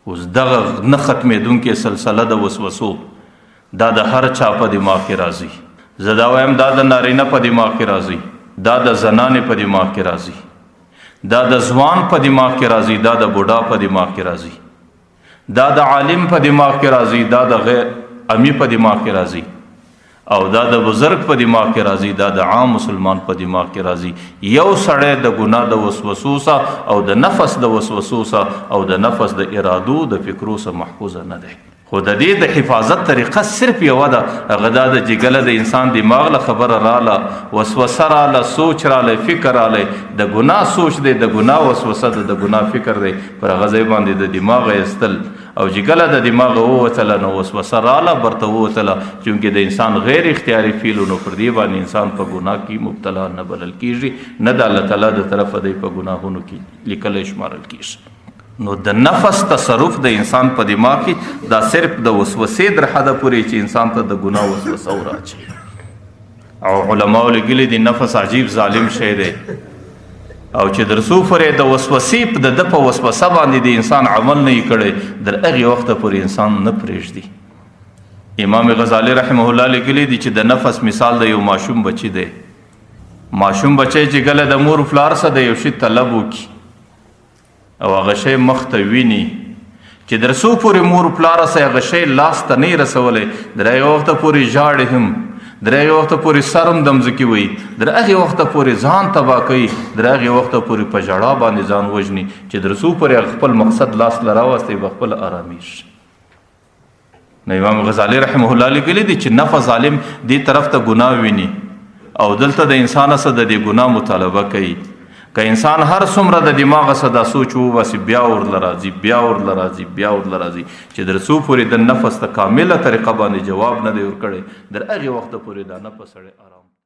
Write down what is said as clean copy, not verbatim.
اوس دغه نه ختمېدونکې سلسله د وسوسو دا د هر چا په دماغ کې راځي. زه دا وایم دا د نارینه په دماغ کې راځي، دا د زنانې په دماغ کې راځي، دا د ځوان په دماغ کې راځي، دا د بوډا په دماغ کې راځي، دا د عالم په دماغ کې راځي، دا د غیر امی په دماغ کې راځي، او دا د بزرگ په دماغ کې راځي، دا د عام مسلمان په دماغ کې راځي. یو سړی د ګناه د وسوسو سه او د نفس د وسوسو سه او د نفس د ارادو د فکرو سه محفوظ نه دی. خو د دې د حفاظت طریقه صرف یوه ده، هغه دا د جګله د انسان دماغ له خبره راله، وسوسه راله، سوچ راله، فکر راله، د ګناه سوچ دی، د ګناه وسوسه ده، د ګناه فکر دی، پر هغه ځای باندې د دماغ ایستل او جګله د دماغ ووتله نو وسوسه راله برته ووتله، چونکې د انسان غیر اختیاري فیل نو پر دې باندې انسان په ګناه کې مبتلا نه بلل کیږي، نه د الله تعالی د طرفه دی په ګناهونو کې لیکلی شمارل کیږي. نو د نفس تصرف د انسان په دماغ کې دا صرف د وسوسې در حده پورې چې انسان ته د ګناه وسوسه وراچي. او علماو لیکلي دي نفس عجیب ظالم شی دی، او چې در څو پورې د وسوسې د ده په وسوسه باندې د انسان عمل نه یې کړی در هغې وخته پورې انسان نه پرېږدي. امام غزالی رحمه الله لیکلي دي چې د نفس مثال د یو ماشوم بچی دی. ماشوم بچی چې کله د مور پلار څخه د یو شي طلب وکړي او هغه شی مخ ته ویني چې در څو پورې مور پلار سه هغه شی لاس ته نه رسولی، در هغې وخته پورې ژاړي هم، در هغې وخته پورې سر هم د مځکې وهي، در هغې وخته پورې ځان تباه کوي، در هغې وخته پورې په ژړا باندې ځان وژني چې در څو پورې خپل مقصد لاس له راوستی به خپله ارامېږي. نو امام غزالی رحمه الله لیکلي دي چې نفس ظالم دې طرف ته ګناه ویني او دلته د انسان څخه د دې ګناه مطالبه کوي. که انسان هر څومره د دماغ څخه دا سوچ وباسي بیا ورله راځي، بیا ورله راځي، بیا ورله راځي چې در څو پورې د نفس ته کامله طریقه باندې جواب نه دی ورکړی، در هغې وخته پورې دا نفس سړی ارام